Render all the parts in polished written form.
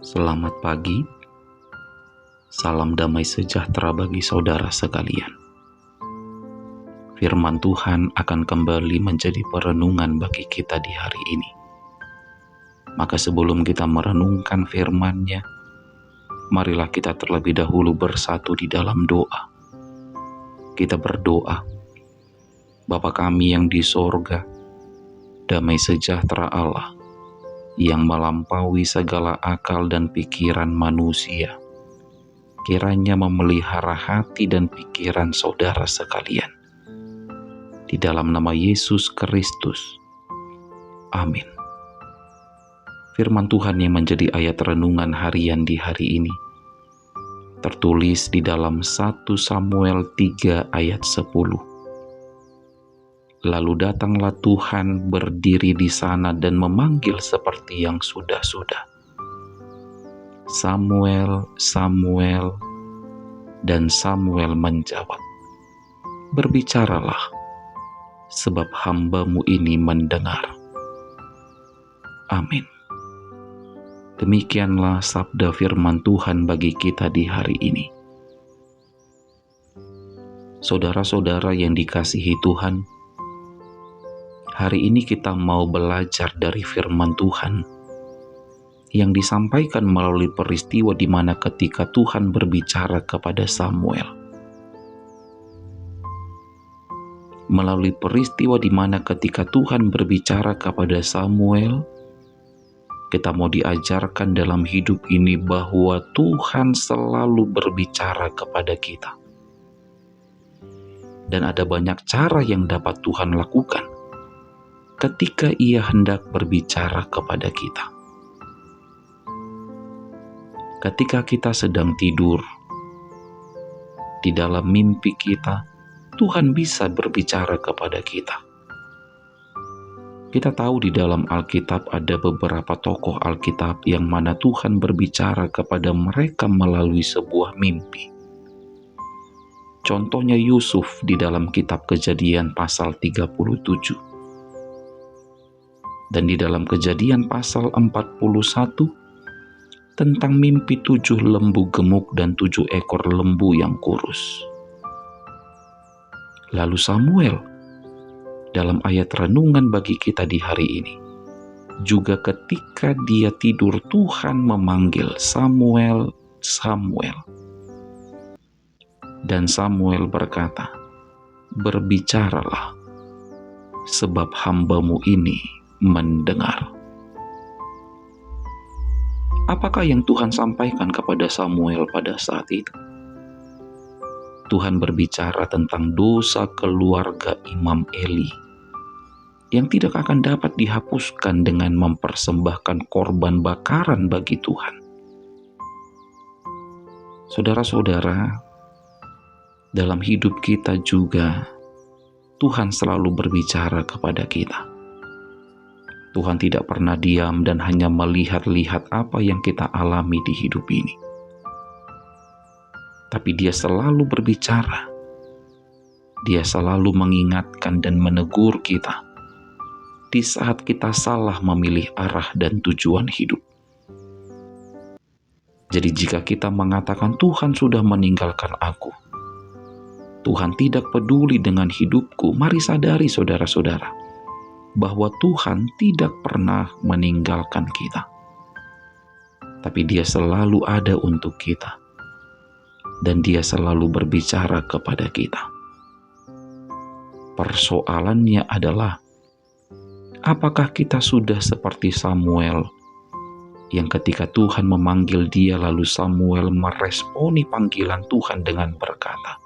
Selamat pagi, salam damai sejahtera bagi saudara sekalian. Firman Tuhan akan kembali menjadi perenungan bagi kita di hari ini. Maka sebelum kita merenungkan firman-Nya, marilah kita terlebih dahulu bersatu di dalam doa. Kita berdoa, Bapa kami yang di sorga, damai sejahtera Allah, yang melampaui segala akal dan pikiran manusia, kiranya memelihara hati dan pikiran saudara sekalian. Di dalam nama Yesus Kristus. Amin. Firman Tuhan yang menjadi ayat renungan harian di hari ini tertulis di dalam 1 Samuel 3 ayat 10. Lalu datanglah Tuhan berdiri di sana dan memanggil seperti yang sudah-sudah. Samuel, Samuel, dan Samuel menjawab, berbicaralah, sebab hamba-Mu ini mendengar. Amin. Demikianlah sabda firman Tuhan bagi kita di hari ini. Saudara-saudara yang dikasihi Tuhan, hari ini kita mau belajar dari firman Tuhan yang disampaikan melalui peristiwa di mana ketika Tuhan berbicara kepada Samuel. Melalui peristiwa di mana ketika Tuhan berbicara kepada Samuel, kita mau diajarkan dalam hidup ini bahwa Tuhan selalu berbicara kepada kita. Dan ada banyak cara yang dapat Tuhan lakukan ketika Ia hendak berbicara kepada kita. Ketika kita sedang tidur, di dalam mimpi kita, Tuhan bisa berbicara kepada kita. Kita tahu di dalam Alkitab ada beberapa tokoh Alkitab yang mana Tuhan berbicara kepada mereka melalui sebuah mimpi. Contohnya Yusuf di dalam kitab Kejadian pasal 37. Dan di dalam Kejadian pasal 41 tentang mimpi 7 lembu gemuk dan 7 ekor lembu yang kurus. Lalu Samuel dalam ayat renungan bagi kita di hari ini, juga ketika dia tidur Tuhan memanggil Samuel, Samuel. Dan Samuel berkata, berbicaralah, sebab hamba-Mu ini mendengar. Apakah yang Tuhan sampaikan kepada Samuel pada saat itu? Tuhan berbicara tentang dosa keluarga Imam Eli yang tidak akan dapat dihapuskan dengan mempersembahkan korban bakaran bagi Tuhan. Saudara-saudara, dalam hidup kita juga Tuhan selalu berbicara kepada kita. Tuhan tidak pernah diam dan hanya melihat-lihat apa yang kita alami di hidup ini. Tapi Dia selalu berbicara. Dia selalu mengingatkan dan menegur kita di saat kita salah memilih arah dan tujuan hidup. Jadi jika kita mengatakan Tuhan sudah meninggalkan aku, Tuhan tidak peduli dengan hidupku, mari sadari saudara-saudara, bahwa Tuhan tidak pernah meninggalkan kita. Tapi Dia selalu ada untuk kita. Dan Dia selalu berbicara kepada kita. Persoalannya adalah, apakah kita sudah seperti Samuel yang ketika Tuhan memanggil dia lalu Samuel meresponi panggilan Tuhan dengan berkata,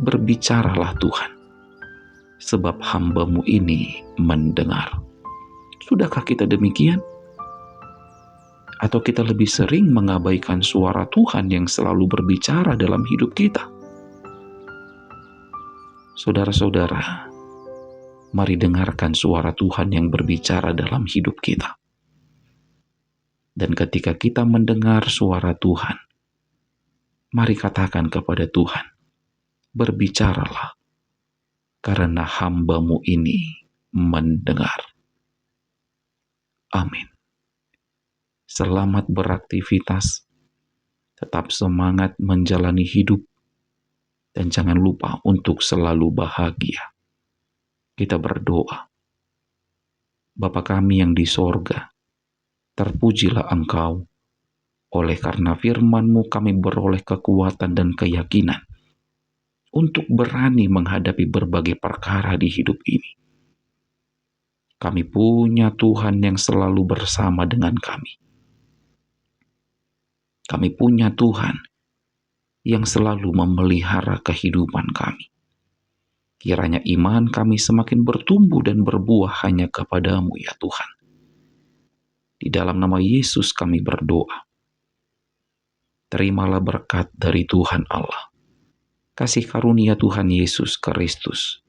berbicaralah Tuhan, sebab hamba-Mu ini mendengar. Sudahkah kita demikian? Atau kita lebih sering mengabaikan suara Tuhan yang selalu berbicara dalam hidup kita? Saudara-saudara, mari dengarkan suara Tuhan yang berbicara dalam hidup kita. Dan ketika kita mendengar suara Tuhan, mari katakan kepada Tuhan, berbicaralah, karena hamba-Mu ini mendengar. Amin. selamat beraktivitas, tetap semangat menjalani hidup, dan jangan lupa untuk selalu bahagia. Kita berdoa. Bapa kami yang di sorga, terpujilah Engkau. Oleh karena firman-Mu kami beroleh kekuatan dan keyakinan untuk berani menghadapi berbagai perkara di hidup ini. Kami punya Tuhan yang selalu bersama dengan kami. Kami punya Tuhan yang selalu memelihara kehidupan kami. Kiranya iman kami semakin bertumbuh dan berbuah hanya kepada-Mu ya Tuhan. Di dalam nama Yesus kami berdoa. Terimalah berkat dari Tuhan Allah, kasih karunia Tuhan Yesus Kristus,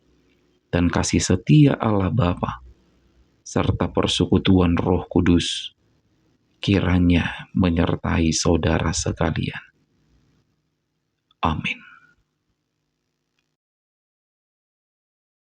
dan kasih setia Allah Bapa, serta persekutuan Roh Kudus, kiranya menyertai saudara sekalian. Amin.